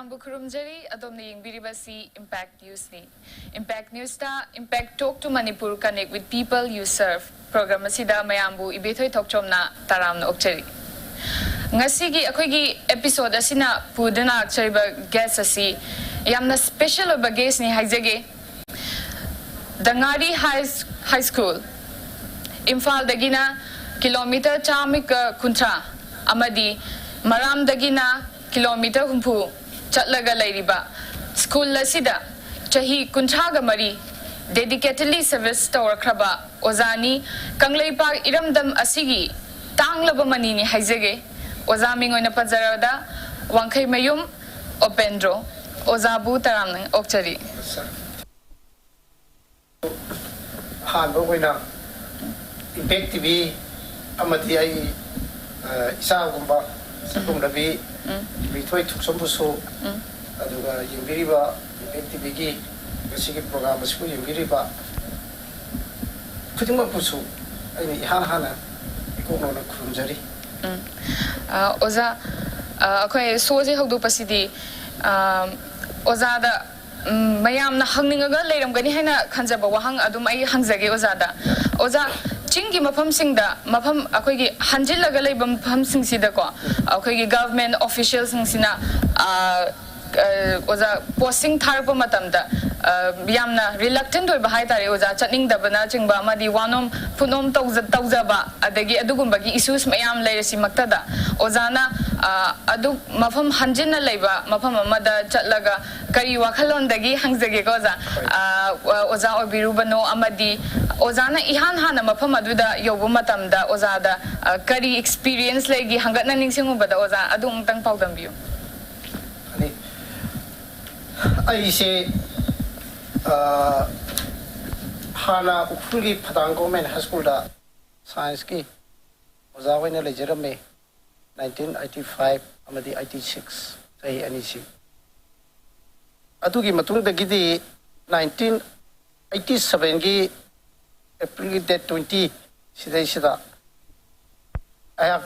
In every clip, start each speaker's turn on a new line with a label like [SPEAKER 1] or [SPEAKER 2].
[SPEAKER 1] Mayambu Kurumjari, Adomni Yingbiribasi, Impact News ni. Impact News ta, Impact Talk to Manipur connect with people you serve. Program asida Mayambu Ibetoy Tokchomna Taram na Okchari. Ngasigi akoigi episode asina pudana chariba guest asi yamna special oba guest ni haijage Dangari High School Imphal dagina kilometer chamik kuntra amadi Maram dagina kilometer humpu chatlaga lairiba school lasida chahi kuntraga mari dedicatedly service store kraba ozani Kangleipa iramdam asigi tanglaba manini haijage Ozaming on a Pazarada, Wankai Mayum, Opendro, Ozabu Taram, Okchari.
[SPEAKER 2] Hanbo Wina Impact TV, Amati Isa Gumba, Sakumdabi, Vitoi took some so, Aduga, Yungiriba, Impact TV, the second program was for Yungiriba. Putting up Pusu, and Hana, Ikono Kurumjari.
[SPEAKER 1] Oza, okay, Sozi Hodu Pasidi, Ozada, Mayam Hanginga, Ladam Ganihana, Kanzaba Wahang, Adumai Hangzagi Ozada. Oza, Chingi Mapam Singda, Mapam Akogi, Hanjila Galabam Pam Sing Sidako, Akogi government officials in Sina, Oza, posting Tarpo Matamda. Yamna reluctant to Bahitari was a chatting the Banaching Madi Wanum, Punom Tauzaba, Adagi Adugumbagi issues Mayam Lazy Maktada, Ozana, Adu Mafam Hanjina Leba, Mapama Mada Chatlaga, Kari Wakalon Dagi, Hangzagi Goza, Oza Obirubano Amadi, Ozana Ihan Hana Mapama Duda, Yobumatamda, Ozada, Kari experience Lagi, Hangananing Singubada, Oza, Adum Tang Powdam view.
[SPEAKER 2] I say Hana Ukuli Patango Men High School da Science Ki Ozawina Lejerame 1985 Amadi 86 Say Anisi Atugi Matung the Gidi 1987 Gi April 20 Sida Sida Ayak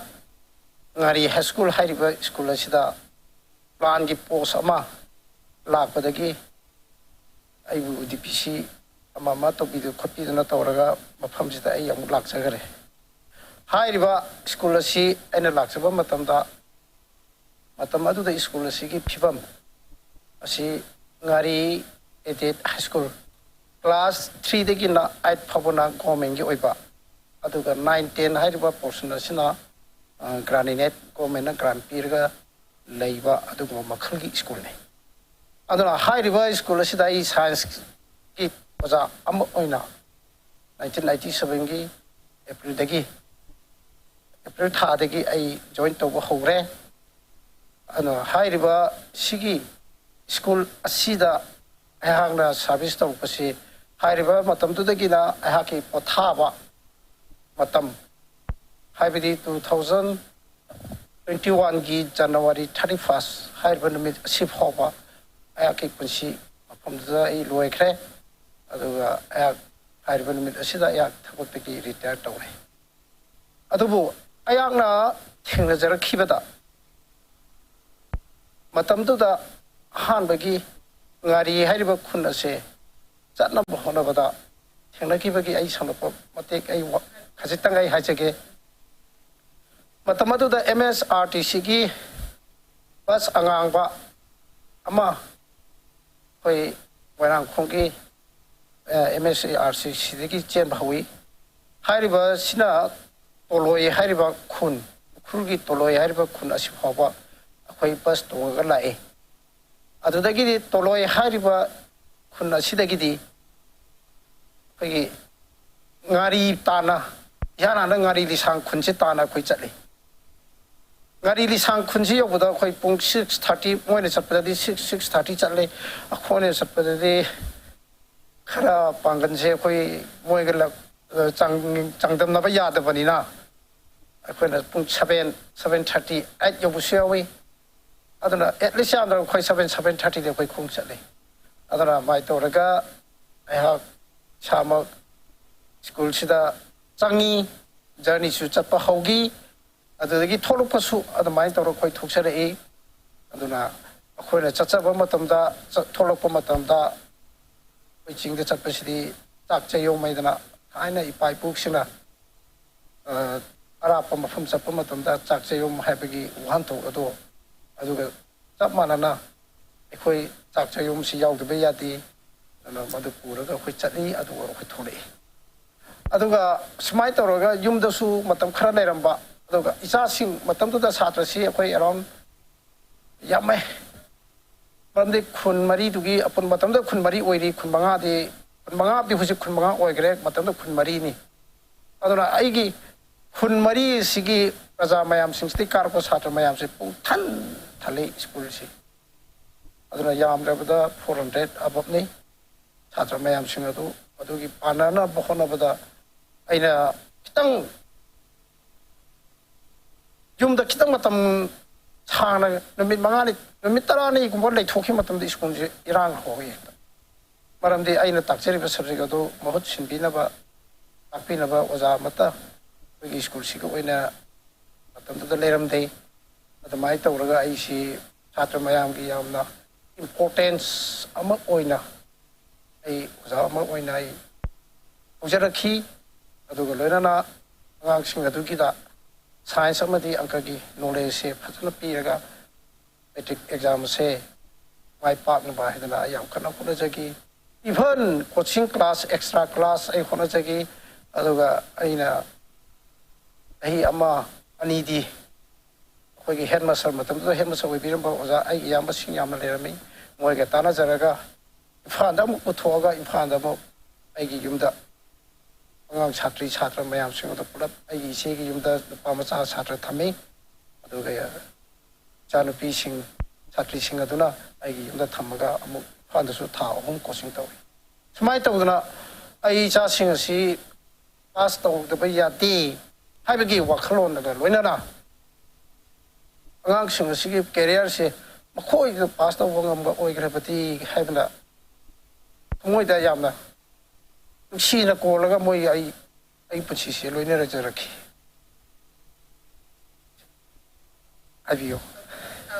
[SPEAKER 2] Ngari High School High School Sida Plan Gi Post Ama Lak Padagi I will DPC Amamato be the copy the Natoraga, Mapamsita, a young black sagare. High River School C and a Laxaba Matamda Matamadu the School Sigi Pibam. Asi Ngari Edit High School Class 3 the Gina at Pabona Gomengi Oiba. Aduga 9-10 High River portion of Sina Graninet Gomena Grand Pirga Laiba Adugo Makalgi School. Aduna High River School Sidai Science Ki Oza Amoina 1997 Gi April Dagi April Thadagi I joined over Hore Aduna High River Sigi School Asida Ahangna Service to Pasi High River Matam to the Gina Ahaki Potaba Matam High River 2021 Gi January 31st High River Mid Ship Hopper Ayaki Punshi from the Loicre, Ayak Hariban Asida Ayak Tapaki retired away. Adubu Ayakna Tingazer Kibata Matam to the Hanbagi Ngari Hariba Kunase, Zatna Honavada, Tinakibagi Aisanapa, Matek a Kazitanga Hajage Matamatu the MSRTC Bas Angangba Ama. When I'm Kongi MSRC Sidiki Chen Bawi, Hariba Sina, Toloi Hariba Kun, Krugi Toloi Hariba Kun Asipaba, Akoi Bus to Galai. Adudagidi Toloi Hariba Kun Asidagidi Ngari Tana, Yana Ngari Lisang Kunchitana Kuichali. Ngari Lisang Kunzi over the Koi Pung 6:30, when it's up to the 6:30 Charlie, a corner is up to the Kara Panganse, Koi Moigala Changdam Navaya, the Vanina. I couldn't put 7:30 at Yobusiawi. I don't know, at least under quite 7:30 the Koi Kung Charlie. I don't know, my Toraga, I have Chama School Sida Changi, Journey Suchapa Hogi. Adagi Tolopasu at the mind of quite Tuxere, Aduna, ꯑꯩꯈꯣꯏꯅ ꯆꯠꯆꯕ ꯃꯇꯝꯗ ꯊꯣꯛꯂꯛꯄ ꯃꯇꯝꯗ ꯑꯩꯈꯣꯏ ꯆꯤꯡꯗ ꯆꯠꯄꯁꯤꯗꯤ ꯆꯥꯛ ꯆꯌꯣꯃꯩꯗꯅ ꯊꯥꯏꯅ ꯏꯄꯥ ꯏꯄꯨꯁꯤꯡꯅ ꯑꯔꯥꯞꯄ ꯃꯐꯝ ꯆꯠꯄ ꯃꯇꯝꯗ ꯆꯥꯛ ꯆꯌꯣꯝ ꯍꯥꯏꯕꯒꯤ ꯋꯥꯍꯟꯊꯣꯛ ꯑꯗꯣ ꯑꯗꯨꯒ ꯆꯞ ꯃꯥꯟꯅꯅ ꯑꯩꯈꯣꯏ ꯆꯥꯛ ꯆꯌꯣꯝꯁꯤ ꯌꯥꯎꯗꯕ ꯌꯥꯗꯦ ꯑꯗꯨꯅ ꯃꯗꯨ ꯄꯨꯔꯒ ꯑꯩꯈꯣꯏ ꯆꯠꯂꯤ ꯑꯗꯨꯒ ꯑꯩꯈꯣꯏ ꯊꯣꯛꯂꯛꯏ ꯑꯗꯨꯒ ꯁꯨꯃꯥꯏꯅ ꯇꯧꯔꯒ ꯌꯨꯝꯗꯁꯨ ꯃꯇꯝ ꯈꯔ ꯂꯩꯔꯝꯕ ꯑꯗꯨꯒ ꯏꯆꯥꯁꯤꯡ ꯃꯇꯝꯗꯨꯗ ꯁꯥꯇ꯭ꯔꯁꯤ ꯑꯩꯈꯣꯏ ꯑꯦꯔꯥꯎꯟ ꯌꯥꯝꯃꯦ ꯃꯔꯝꯗꯤ ꯈꯨꯟ ꯃꯔꯤꯗꯨꯒꯤ ꯑꯄꯨꯟ ꯃꯇꯝꯗ ꯈꯨꯟ ꯃꯔꯤ ꯑꯣꯏꯔꯤ ꯈꯨꯟ ꯃꯉꯥꯗꯤ ꯍꯧꯖꯤꯛ ꯈꯨꯟ ꯃꯉꯥ ꯑꯣꯏꯈ꯭ರೆ ꯃꯇꯝꯗ ꯈꯨꯟ ꯃꯔꯤꯅꯤ ꯑꯗꯨꯅ ꯑꯩꯒꯤ ꯈꯨꯟ ꯃꯔꯤꯁꯤꯒꯤ ꯄ꯭ꯔꯖꯥ ꯃꯌꯥꯝꯁꯤꯡꯁꯤꯗꯒꯤ ꯀꯥꯔꯛꯄ ꯁꯥꯇ꯭ꯔ ꯃꯌꯥꯝꯁꯤ ꯄꯨꯡꯊꯟ ꯊꯜꯂꯤ ꯁ꯭ꯀꯨꯜꯁꯤ ꯑꯗꯨꯅ ꯌꯥꯝꯗ꯭ꯔꯕꯗ 400 ꯑꯕꯞꯅꯤ ꯁꯥꯇ꯭ꯔ ꯃꯌꯥꯝꯁꯤꯡ ꯑꯗꯨ ꯑꯗꯨꯒꯤ ꯄꯥꯟꯅꯅꯕ ꯍꯣꯠꯅꯕꯗ ꯑꯩꯅ ꯈꯤꯇꯪ ꯌꯨꯝꯗ ꯈꯤꯇꯪ ꯃꯇꯝ ꯁꯥꯡꯅ ꯅꯨꯃꯤꯠ 5ꯅꯤ ꯅꯨꯃꯤꯠ 10ꯅꯤꯒꯨꯝꯕ ꯂꯩꯊꯣꯛꯈꯤꯕ ꯃꯇꯝꯗ ꯁ꯭ꯀꯨꯜꯁꯤ ꯏꯔꯥꯡ ꯍꯧꯏ ꯃꯔꯝꯗꯤ ꯑꯩꯅ ꯇꯥꯛꯆꯔꯤꯕ ꯁꯕꯖꯦꯛ ꯑꯗꯨ ꯃꯍꯨꯠ ꯁꯤꯟꯕꯤꯅꯕ ꯇꯥꯛꯄꯤꯅꯕ ꯑꯣꯖꯥ ꯑꯃꯠꯇ ꯑꯩꯈꯣꯏꯒꯤ ꯁ꯭ꯀꯨꯜꯁꯤꯒꯤ ꯑꯣꯏꯅ ꯃꯇꯝꯗꯨꯗ ꯂꯩꯔꯝꯗꯦ ꯑꯗꯨꯃꯥꯏꯅ ꯇꯧꯔꯒ ꯑꯩꯁꯤ ꯁꯥꯇ꯭ꯔ ꯃꯌꯥꯝꯒꯤ ꯌꯥꯝꯅ ꯏꯝꯄꯣꯔꯇꯦꯟꯁ ꯑꯃ ꯑꯣꯏꯅ ꯑꯩ ꯑꯣꯖꯥ ꯑꯃ ꯑꯣꯏꯅ ꯑꯩ ꯍꯧꯖꯔꯛꯈꯤ ꯑꯗꯨꯒ ꯂꯣꯏꯅꯅ ꯑꯉꯥꯡꯁꯤꯡ ꯑꯗꯨꯒꯤꯗ ꯁꯥꯏꯟꯁ ꯑꯃꯗꯤ ꯑꯪꯀꯒꯤ ꯅꯣꯂꯦꯖꯁꯦ ꯐꯖꯅ ꯄꯤꯔꯒ ꯃꯦꯇ꯭ꯔꯤꯛ ꯑꯦꯛꯖꯥꯝꯁꯦ ꯃꯥꯏ ꯄꯥꯛꯅꯕ ꯍꯥꯏꯗꯅ ꯑꯩ ꯌꯥꯝ ꯀꯟꯅ ꯍꯣꯠꯅꯖꯈꯤ even coaching class extra class आई होनाजगी अदुगा अइना अही अमा अनीदी अखोगी हेड मास्टर मतमदो हेड मास्टर ओइबिरम ओजा आई याम सिंग याम लेरमी मोयगा ताना जरगा इफांदा मु पुथोगा इफांदा मु आइगी युमदा अंगांग छात्री छात्र मयाम सिंग द पुलप आइगी इसेगी युमदा नुपा मचा छात्र थमी अदुगा चानुपी सिंग छात्री सिंग अदुना आइगी युमदा थमगा अमु फांदसु था अहम कोचिंग तौई सुमाय तौदना आई चासिंग असि पास तौदबा यादे हाइबगी वखलोन ग लोइनाना अंगांग सिंग असि कैरियर से मखोय पास तौबा ngam ओइग्रबती हाइबना थमोयदा यामना सीना कोलगा मोय आई पुछि से लोइना रजरखी आबियो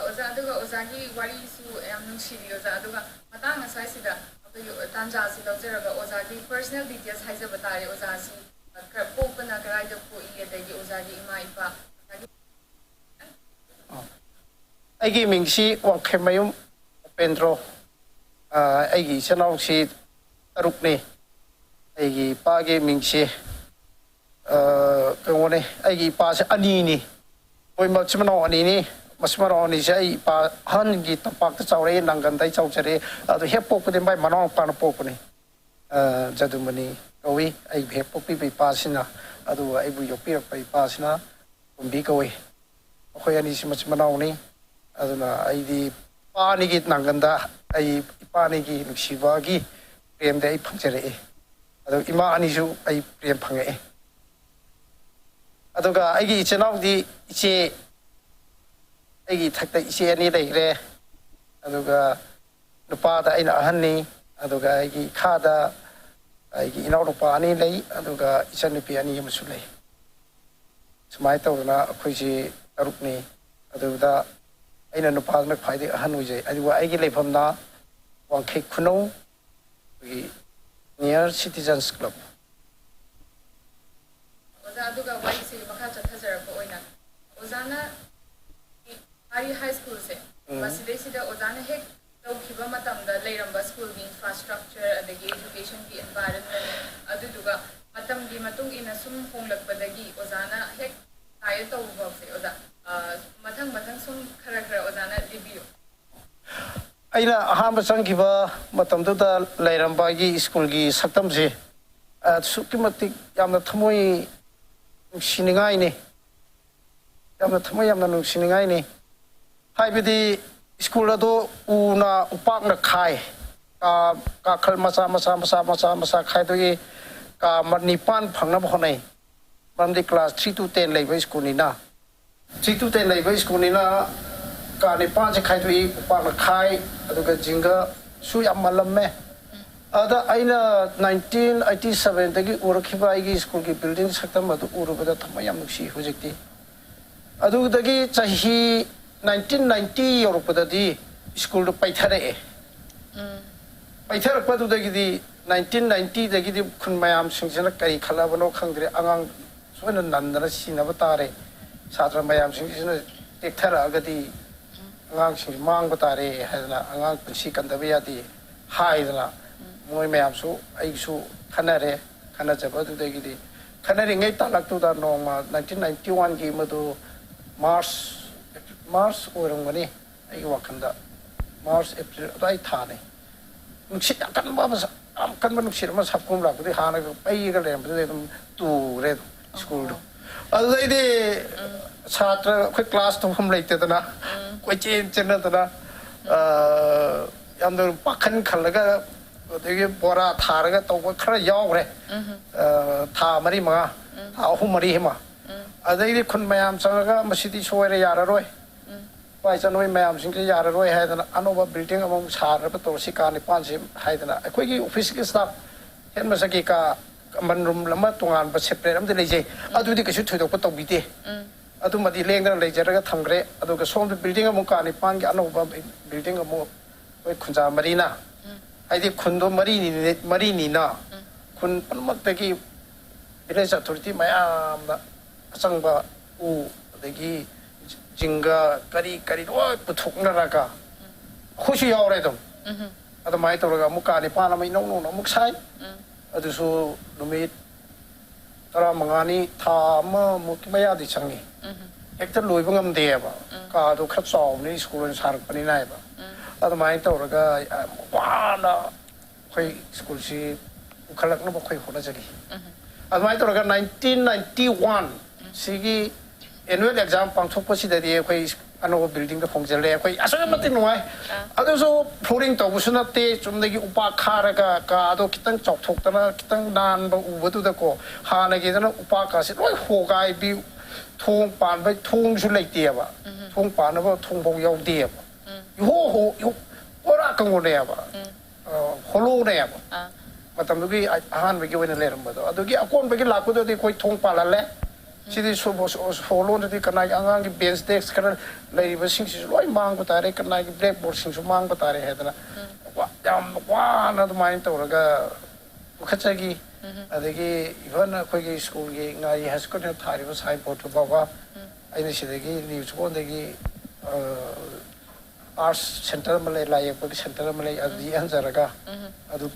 [SPEAKER 1] ओजा दुगा ओजागी वारी सु याम नुसिरि ओजा दुगा matang asai sida akoy tanja si lawjeraga ojaji personal details haijaba tare ojaji pokpana karai da po ie dagi ojaji ima ipa
[SPEAKER 2] aigi mingsi wangkhemayum pendro aigi chanau si tarukne aigi pa ge mingsi kongone aigi pa se ani ni oi machmano ani ni masmaroni sai pa han gi tapak chaure nangan dai chauchare adu hepo pudi bai manong pa no popuni jadumani kawi ai hepo pi pi pa sina adu ai bu yopi pai pa sina umbi kawi akhoi ani si machmanau ni aduna ai di pa ni gi nangan da ai pa ni gi nuksiba gi prem dai phangchere adu ima ani su ai prem phange aduga ai gi chenau di iche ꯑꯩꯒꯤ ꯊꯛꯇ ꯏꯆꯦ ꯑꯅꯤ ꯂꯩꯈ꯭ꯔꯦ ꯑꯗꯨꯒ ꯅꯨꯄꯥꯗ ꯑꯩꯅ ꯑꯍꯟꯅꯤ ꯑꯗꯨꯒ ꯑꯩꯒꯤ ꯏꯈꯥꯗ ꯑꯩꯒꯤ ꯏꯅꯥꯎꯅꯨꯄꯥ ꯑꯅꯤ ꯂꯩ ꯑꯗꯨꯒ ꯏꯆꯟꯅꯨꯄꯤ ꯑꯅꯤ ꯑꯃꯁꯨ ꯂꯩ ꯁꯨꯃꯥꯏꯅ ꯇꯧꯗꯅ ꯑꯩꯈꯣꯏꯁꯤ ꯇꯔꯨꯛꯅꯤ ꯑꯗꯨꯗ ꯑꯩꯅ ꯅꯨꯄꯥꯗꯨꯅ ꯈ꯭ꯋꯥꯏꯗꯒꯤ ꯑꯍꯟ ꯑꯣꯏꯖꯩ ꯑꯗꯨꯒ ꯑꯩꯒꯤ ꯂꯩꯐꯝꯅ ꯋꯥꯡꯈꯩ ꯈꯨꯅꯧ ꯑꯩꯈꯣꯏꯒꯤ ꯅꯤꯌꯔ ꯁꯤꯇꯤꯖꯟꯁ ꯀ꯭ꯂꯕ
[SPEAKER 1] ओजा दुगा वारी से मखा चथजरप ओइना ओजाना Ari High School se maside sida ozana hek tawkhiba matamda leiramba school gi infrastructure adagi education gi environment aduduga matam gi matung ina sum honglakpadagi ozana hek tayo tawba se oza mathang sum khara ozana review
[SPEAKER 2] aina ahamba changkiba matamduda leiramba gi school gi saktam se sukimatik yamna thamoi siningai ne yamna thamoi yamna nusiningai ne हाइबदी school अदो उना उपाकना खाय का खल मसा खाय तो ये का मनिपान फंगना बखनै बंदी क्लास 3 to 10 लेबे स्कूल निना 3 to 10 लेबे स्कूल निना का निपान से खाय तो ये उपाकना खाय अदुगा जिंगा सु याम मलम्मे अदा आइना 1987 दगी उरखिबा आइगी स्कूल की बिल्डिंग सक्तम अदु उरुबदा थम याम नुक्सी हुजिक्ति अदुदगी चाही 1990 Europadi स्कूल पैथर पैथरपदी 1990 खुन मैम सिंह कई खलबनो खंग्रे आगाम सोना नंदन सिनब तारे छात्र मैम सिंह टेक्थरगदी आगाम मांग तारे आगाम पुंसी कंदब यादी हाइदना मोय मैमसु आइसु खनरे खनजबदुदगी खनरिंगै तालक्तुदा नोमा 1991 की मधु मार्च ओरंगनी आई वखंदा मार्च अप्रैल अदाई थाने नुसित कनबा नुसित मा सबकुम लाबदि हाना पैगा लेमबदि दम तुरे स्कूल अदुदैदि छात्र खै क्लास तो हम लेतेदना कोइ चेनदना यामदो पाखन खलगा अदगी बोरा थारगा तौब खरा यावरे था मरी मा था अहु मरी हिमा अदगी खुन मयाम संगा मसिदि सोयरे याररोय पाइसा नोय मयाम सिंग याररोय हायदना अनोबा बिल्डिंग अमम सारब तोरसि कानि पांसे हायदना अखोगी ऑफिस के स्टाफ हेन मसकी का मन रूम लमा तोंगान ब सेपरेट अमदि लेजे अदुदि कछु थोइदोप तौबिते अदुमदि लेंगना लेजरगा थंगरे अदुगा सोम बिल्डिंग अमु कानि पांगे अनोबा बिल्डिंग अमु ओय खुंजा मरीना हाइदि खुंदो मरीनीना खुन पनमक्तगी विलेज अथॉरिटी मयामना असंगबा उ अदगी जिंगा करी लोय पुथोकनरागा खुशी यावरे दम अदमाय तोरगा मुकानि पाना मै नौ नौ मुक साइ अदुसु नुमित तरा मंगानी था म मुक मयादि चंगी हेक्टर लोइब ngamदेबा का दो खत चावनी स्कूल सारकपनि नायबा अदमाय तोरगा वाना खै स्कूल सि उखलकन बखै होना जगी अदमाय तोरगा 1991 सिगी एनुअल एग्जाम पांथोकपसिददि खै अनोबा बिल्डिंग द फोंजले खै असमति नुवाय अदुसु फ्लोरिंग तौबुसु नते चुमदगी उपा खारगा का दो खितंग चौथोक्तना खितंग नानबा उबदुदको हानगेदना उपा कासे लोय होगाय बि थोंग पानबा थोंगसु लेतेबा थोंग पानबा थोंगबो यावदेबा यो ओरा कंगोनेबा होलोनेबा मतमदुगी अहानबगी ओइना लेरमबदो अदुगी अकोनबगी लाकुदोदि कोइ थोंग पालाले सिदि सोलोनदि कनाई आंगांगी बेंच डेस्क खरा लेरिबा सिंगसि लोय मांगबा तारे कनाई ब्लैक बोर्ड सिंगसु मांगबा तारे हेदना याम वाना दमाइन तौरगा उखचगी अदगी इवन अखोगी स्कूल गी ngai high school ने थारिबा साइन बोर्ड बाबा आइना सिदगी न्यूज बोंदगी आर्ट्स सेंटर मले लायपग सेंटर मले अदि हंजरगा अदु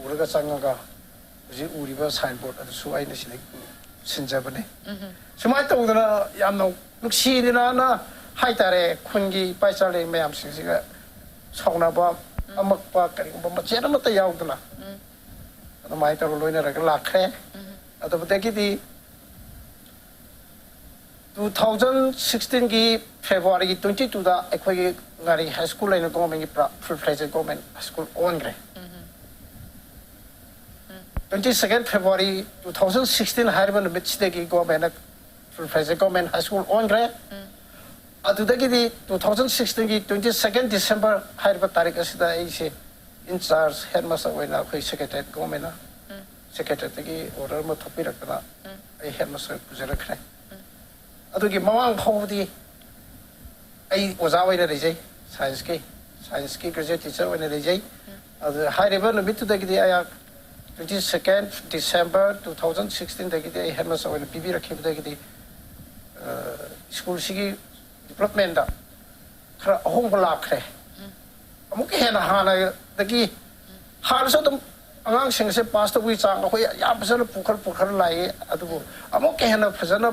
[SPEAKER 2] उरगा चंगगा जि उरिबा साइन बोर्ड अदु सु आइना सिदगी सिंजाबने सुमाय तौदना यामनो नुक्सीदिना ना हाइतारे खुनगी पाइचाले मयाम सिंसिगा सावनाबा अमकपा करिगुबा मचेना मत यावदना अदमाय तौर लोइना रग लाखरे अदबदगी 2016 की February 22 दा अखोगी ngari high school laina government की full fledged government school on gre 22nd February 2016 हारिबा नुमित सिदगी government full fledged government high school on gre अदुदगी 2016 की 22nd December हारिबा तारिख असिदा एसे in charge headmaster ओइना खै secretary government secretary की order म थपिरकना ए headmaster पुजरखरे अदुगी मवांग फाउदी आई ओजा ओइना लेजै science की graduate teacher ओइना लेजै अदु हारिबा नुमितुदगी आया 22nd December 2016 दगी आई headmaster ओइना PB रखिबदगी school सिगी development दा खरा अहोंबा लाखरे अमुक हेना हाना दगी हारसो दम आगांग सिंगसे पास तो वी चांग अखोय या फजन पुखर लाए अदुबो अमुक हेना फजना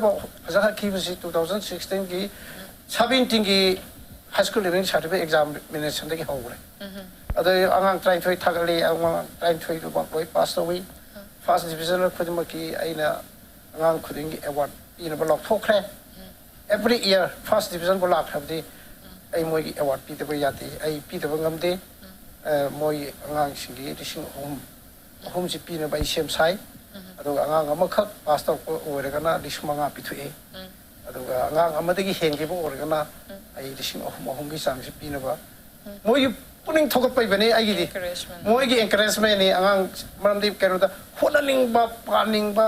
[SPEAKER 2] खिबसि 2016 की 17 की high school leaving certificate examination दगी होगरे अदो आगांग ट्राइन थोय थागले आगांग ट्राइन थोय दो बय पास तो वी फर्स्ट डिवीजन खुदमकी आइना आगांग खुदिंगी अवार्ड इन ब्लॉक थोखरे एवरी ईयर फर्स्ट डिवीजन को लाखबदी आई मोई अवार्ड पीदब याती आई पीदब ngamde मोई आगांग सिंगी रिसिंग होम से पीने बाई सेम साई अदुगा आगांग अमखक पास तो ओरगना रिसिंग मंगा पिथुए अदुगा आगांग अमदगी हेंगिबो ओरगना आई रिसिंग होमगी सांगसे पीनबा मोई पुनिंग थोगपै बने आइगिदी मोईगी एनकरेजमेंट नि आगांग मरमदि केरोदा होनानिंगबा पानिंगबा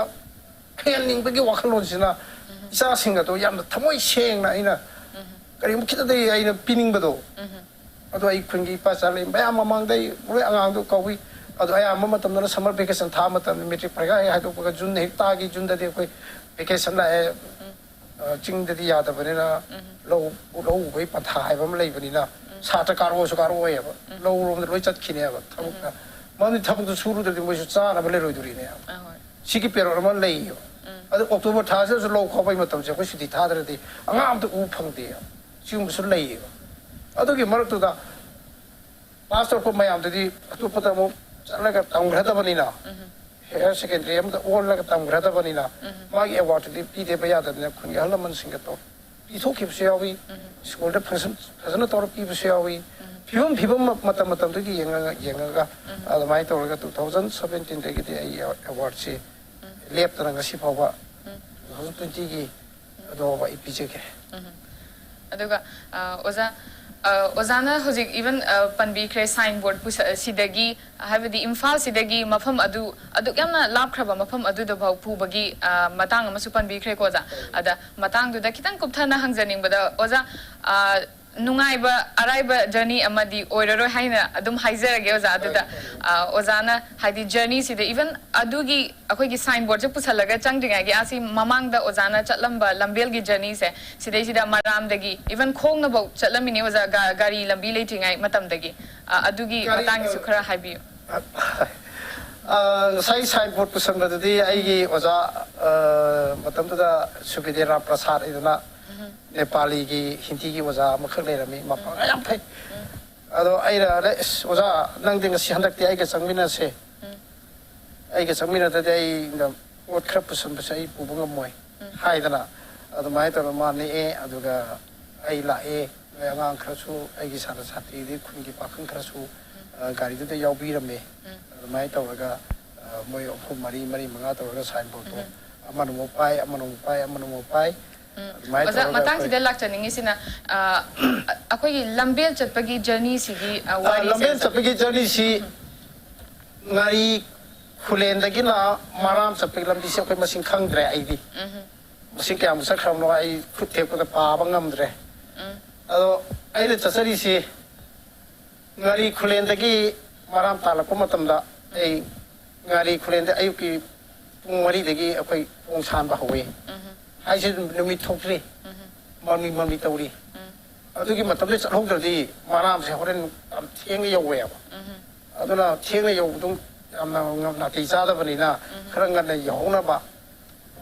[SPEAKER 2] खेनिंगबगी वाखलोनसिना इसा सिंगा तो याम थमोई सेंगना आइना करिम खितदे आइना पिनिंगबदो ꯑꯗꯣ ꯑꯩ ꯈꯨꯟꯒꯤ ꯏꯄꯥ ꯆꯥꯂꯩ ꯃꯌꯥꯝ ꯃꯃꯥꯡꯗꯩ ꯂꯣꯏ ꯑꯉꯥꯡꯗꯣ ꯀꯧꯏ ꯑꯗꯣ ꯑꯌꯥꯝꯕ ꯃꯇꯝꯗꯅ ꯁꯝꯃꯔ ꯚꯦꯀꯦꯁꯟ ꯊꯥ ꯃꯇꯝꯗ ꯃꯦꯇ꯭ꯔꯤꯛ ꯄꯔꯤꯈꯥ ꯍꯦꯛ ꯍꯥꯏꯗꯣꯛꯄꯒ ꯖꯨꯟ ꯍꯦꯛ ꯇꯥꯒꯤ ꯖꯨꯟꯗꯗꯤ ꯑꯩꯈꯣꯏ ꯚꯦꯀꯦꯁꯟ ꯂꯥꯛꯑꯦ ꯆꯤꯡꯗꯗꯤ ꯌꯥꯗꯕꯅꯤꯅ ꯂꯧ ꯎꯕꯒꯤ ꯄꯟꯊꯥ ꯍꯥꯏꯕ ꯑꯃ ꯂꯩꯕꯅꯤꯅ ꯁꯥꯇ꯭ꯔ ꯀꯥꯔꯛꯑꯣꯁꯨ ꯀꯥꯔꯛꯑꯣꯏꯑꯕ ꯂꯧꯔꯣꯝꯗ ꯂꯣꯏ ꯆꯠꯈꯤꯅꯦꯕ ꯊꯕꯛꯇ ꯃꯔꯝꯗꯤ ꯊꯕꯛꯇꯨ ꯁꯨꯔꯨꯗ꯭ꯔꯗꯤ ꯃꯣꯏꯁꯨ ꯆꯥꯅꯕ ꯂꯩꯔꯣꯏꯗꯣꯔꯤꯅꯦꯕ ꯁꯤꯒꯤ ꯄꯦꯔꯣꯠ ꯑꯃ ꯂꯩꯌꯦꯕ ꯑꯗꯣ ꯑꯣꯛꯇꯣꯕꯔ ꯊꯥꯁꯤꯗꯁꯨ ꯂꯧ ꯈꯥꯎꯕꯒꯤ ꯃꯇꯝꯁꯦ ꯑꯩꯈꯣꯏ ꯁꯨꯇꯤ ꯊꯥꯗ꯭ꯔꯗꯤ ꯑꯉꯥꯡ ꯑꯝꯇ ꯎꯕ ꯐꯪꯗꯦꯕ ꯁꯤꯒꯨꯝꯕꯁꯨ ꯂꯩꯌꯦꯕ ꯑꯗꯨꯒꯤ ꯃꯔꯛꯇꯨꯗ ꯄꯥꯁ ꯇꯧꯔꯛꯄ ꯃꯌꯥꯝꯗꯨꯗꯤ ꯑꯇꯣꯞꯄꯗ ꯑꯃꯨꯛ ꯆꯠꯂꯒ ꯇꯝꯈ꯭ꯔꯗꯕꯅꯤꯅ ꯍꯥꯌꯔ ꯁꯦꯀꯦꯟꯗꯔꯤ ꯑꯃꯗ ꯑꯣꯜꯂꯒ ꯇꯝꯈ꯭ꯔꯗꯕꯅꯤꯅ ꯃꯥꯒꯤ ꯑꯦꯋꯥꯔꯗꯇꯨꯗꯤ ꯄꯤꯗꯦꯕ ꯌꯥꯗꯕꯅꯤꯅ ꯈꯨꯟꯒꯤ ꯑꯍꯜ ꯂꯃꯟꯁꯤꯡꯒ ꯄꯤꯊꯣꯛꯈꯤꯕꯁꯨ ꯌꯥꯎꯏ ꯁ꯭ꯀꯨꯜꯗ ꯐꯖꯅ ꯇꯧꯔ ꯄꯤꯕꯁꯨ ꯌꯥꯎꯏ ꯐꯤꯕꯝ ꯃꯇꯝꯗꯨꯒꯤ ꯌꯦꯡꯉꯒ ꯑꯗꯨꯃꯥꯏꯅ ꯇꯧꯔꯒ 2017ꯗꯒꯤꯗꯤ ꯑꯩ ꯑꯦꯋꯥꯔꯗꯁꯤ ꯂꯦꯞꯇꯅ ꯉꯁꯤ ꯐꯥꯎꯕ 2020ꯒꯤ ꯑꯗꯨꯐꯥꯎꯕ ꯑꯩ ꯄꯤꯖꯒꯦ
[SPEAKER 1] ꯑꯗꯨꯒ ꯑꯣꯖꯥ ꯑꯣꯖꯥꯅ ꯍꯧꯖꯤꯛ ꯏꯚꯟ ꯄꯟꯕꯤꯈ꯭ꯔꯦ ꯁꯥꯏꯟ ꯕꯣꯔꯗ ꯁꯤꯗꯒꯤ ꯍꯥꯏꯕꯗꯤ ꯏꯝꯐꯥꯜꯁꯤꯗꯒꯤ ꯃꯐꯝ ꯑꯗꯨꯛ ꯌꯥꯝꯅ ꯂꯥꯞꯈ꯭ꯔꯕ ꯃꯐꯝ ꯑꯗꯨꯗꯐꯥꯎ ꯄꯨꯕꯒꯤ ꯃꯇꯥꯡ ꯑꯃꯁꯨ ꯄꯟꯕꯤꯈ꯭ꯔꯦꯀꯣ ꯑꯣꯖꯥ ꯑꯗ ꯃꯇꯥꯡꯗꯨꯗ ꯈꯤꯇꯪ ꯀꯨꯞꯊꯅ ꯍꯪꯖꯅꯤꯡꯕꯗ ꯑꯣꯖꯥ ꯅꯨꯡꯉꯥꯏꯕ ꯑꯔꯥꯏꯕ ꯖꯔꯅꯤ ꯑꯃꯗꯤ ꯑꯣꯏꯔꯔꯣꯏ ꯍꯥꯏꯅ ꯑꯗꯨꯝ ꯍꯥꯏꯖꯔꯒꯦ ꯑꯣꯖꯥ ꯑꯗꯨꯗ ꯑꯣꯖꯥꯅ ꯍꯥꯏꯗꯤ ꯖꯔꯅꯤꯁꯤꯗ ꯏꯚꯟ ꯑꯗꯨꯒꯤ ꯑꯩꯈꯣꯏꯒꯤ ꯁꯥꯏꯟ ꯕꯣꯔꯗꯁꯦ ꯄꯨꯁꯜꯂꯒ ꯆꯪꯗ꯭ꯔꯤꯉꯩꯒꯤ ꯑꯁꯤ ꯃꯃꯥꯡꯗ ꯑꯣꯖꯥꯅ ꯆꯠꯂꯝꯕ ꯂꯝꯕꯦꯜꯒꯤ ꯖꯔꯅꯤꯁꯦ ꯁꯤꯗꯩꯁꯤꯗ ꯃꯔꯥꯝꯗꯒꯤ ꯏꯚꯟ ꯈꯣꯡꯅꯐꯧ ꯆꯠꯂꯝꯃꯤꯅꯤ ꯑꯣꯖꯥ ꯒꯥꯔꯤ ꯂꯝꯕꯤ ꯂꯩꯇ꯭ꯔꯤꯉꯩ ꯃꯇꯝꯗꯒꯤ ꯑꯗꯨꯒꯤ ꯃꯇꯥꯡꯒꯤꯁꯨ ꯈꯔ ꯍꯥꯏꯕꯤꯌꯨ
[SPEAKER 2] ꯉꯁꯥꯏ ꯁꯥꯏꯟ ꯕꯣꯔꯗ ꯄꯨꯁꯟꯕꯗꯨꯗꯤ ꯑꯩꯒꯤ ꯑꯣꯖꯥ ꯃꯇꯝꯗꯨꯗ ꯁꯨꯕꯤꯗꯦꯔ ꯄ꯭ꯔꯁꯥꯗ ꯑꯩꯗꯨꯅ ꯅꯦꯄꯥꯂꯤꯒꯤ ꯍꯤꯟꯗꯤꯒꯤ ꯑꯣꯖꯥ ꯑꯃꯈꯛ ꯂꯩꯔꯝꯃꯤ ꯃꯄꯥꯡꯒ ꯌꯥꯝ ꯐꯩ ꯑꯗꯣ ꯑꯩꯅ ꯑꯣꯖꯥ ꯅꯪꯗꯤ ꯉꯁꯤ ꯍꯟꯗꯛꯇꯤ ꯑꯩꯒ ꯆꯪꯃꯤꯟꯅꯁꯦ ꯑꯩꯒ ꯆꯪꯃꯤꯟꯅꯗ꯭ꯔꯗꯤ ꯑꯩꯅ ꯄꯣꯠ ꯈꯔ ꯄꯨꯁꯟꯕꯁꯦ ꯑꯩ ꯄꯨꯕ ꯉꯝꯃꯣꯏ ꯍꯥꯏꯗꯅ ꯑꯗꯨꯃꯥꯏꯅ ꯇꯧꯔ ꯃꯥ ꯅꯦꯛꯑꯦ ꯑꯗꯨꯒ ꯑꯩ ꯂꯥꯛꯑꯦ ꯑꯉꯥꯡ ꯈꯔꯁꯨ ꯑꯩꯒꯤ ꯁꯥꯇ꯭ꯔ ꯁꯥꯇ꯭ꯔꯤꯗꯤ ꯈꯨꯟꯒꯤ ꯄꯥꯈꯪ ꯈꯔꯁꯨ ꯒꯥꯔꯤꯗꯨꯗ ꯌꯥꯎꯕꯤꯔꯝꯃꯦ ꯑꯗꯨꯃꯥꯏꯅ ꯇꯧꯔꯒ ꯃꯣꯏ ꯑꯍꯨꯝ ꯃꯔꯤ ꯃꯉꯥ ꯇꯧꯔꯒ ꯁꯥꯏꯟ ꯕꯣꯔꯗꯇꯣ ꯑꯃꯅ ꯑꯃꯨꯛ ꯄꯥꯏ ꯑꯃꯅ ꯑꯃꯨꯛ ꯄꯥꯏ ꯑꯃꯅ ꯑꯃꯨꯛ ꯄꯥꯏ
[SPEAKER 1] ꯑꯣꯖꯥ ꯃꯇꯥꯡꯁꯤꯗ ꯂꯥꯛꯆꯅꯤꯡꯉꯤꯁꯤꯅ ꯑꯩꯈꯣꯏꯒꯤ ꯂꯝꯕꯦꯜ ꯆꯠꯄꯒꯤ ꯖꯔꯅꯤꯁꯤꯒꯤ ꯋꯥꯔꯤꯁꯦ
[SPEAKER 2] ꯂꯝꯕꯦꯜ ꯆꯠꯄꯒꯤ ꯖꯔꯅꯤꯁꯤ ꯉꯥꯔꯤ ꯈꯨꯂꯦꯟꯗꯒꯤꯅ ꯃꯔꯥꯝ ꯆꯠꯄꯒꯤ ꯂꯝꯕꯤꯁꯦ ꯑꯩꯈꯣꯏ ꯃꯁꯤꯡ ꯈꯪꯗ꯭ꯔꯦ ꯑꯩꯗꯤ ꯃꯁꯤꯡ ꯀꯌꯥꯃꯨꯛ ꯆꯠꯈ꯭ꯔꯕꯅꯣ ꯑꯩ ꯈꯨꯠ ꯊꯦꯛꯄꯗ ꯄꯥꯕ ꯉꯝꯗ꯭ꯔꯦ ꯑꯗꯣ ꯑꯩꯅ ꯆꯠꯆꯔꯤꯁꯤ ꯉꯥꯔꯤ ꯈꯨꯂꯦꯟꯗꯒꯤ ꯃꯔꯥꯝ ꯇꯥꯜꯂꯛꯄ ꯃꯇꯝꯗ ꯑꯩ ꯉꯥꯔꯤ ꯈꯨꯂꯦꯟꯗ ꯑꯌꯨꯛꯀꯤ ꯄꯨꯡ 4ꯗꯒꯤ ꯑꯩꯈꯣꯏ ꯄꯣꯡ ꯁꯥꯟꯕ ꯍꯧꯋꯤ ꯍꯥꯏꯁꯤ ꯅꯨꯃꯤꯠ ꯊꯣꯛꯇ꯭ꯔꯤ ꯃꯃꯤ ꯇꯧꯔꯤ ꯑꯗꯨꯒꯤ ꯃꯇꯝꯗ ꯆꯠꯍꯧꯗ꯭ꯔꯗꯤ ꯃꯔꯥꯝꯁꯦ ꯍꯣꯔꯦꯟ ꯌꯥꯝ ꯊꯦꯡꯅ ꯌꯧꯋꯦꯕ ꯑꯗꯨꯅ ꯊꯦꯡꯅ ꯌꯧꯕꯗꯨ ꯌꯥꯝꯅ ꯅꯥꯇꯩ ꯆꯥꯗꯕꯅꯤꯅ ꯈꯔ ꯉꯟꯅ ꯌꯧꯍꯧꯅꯕ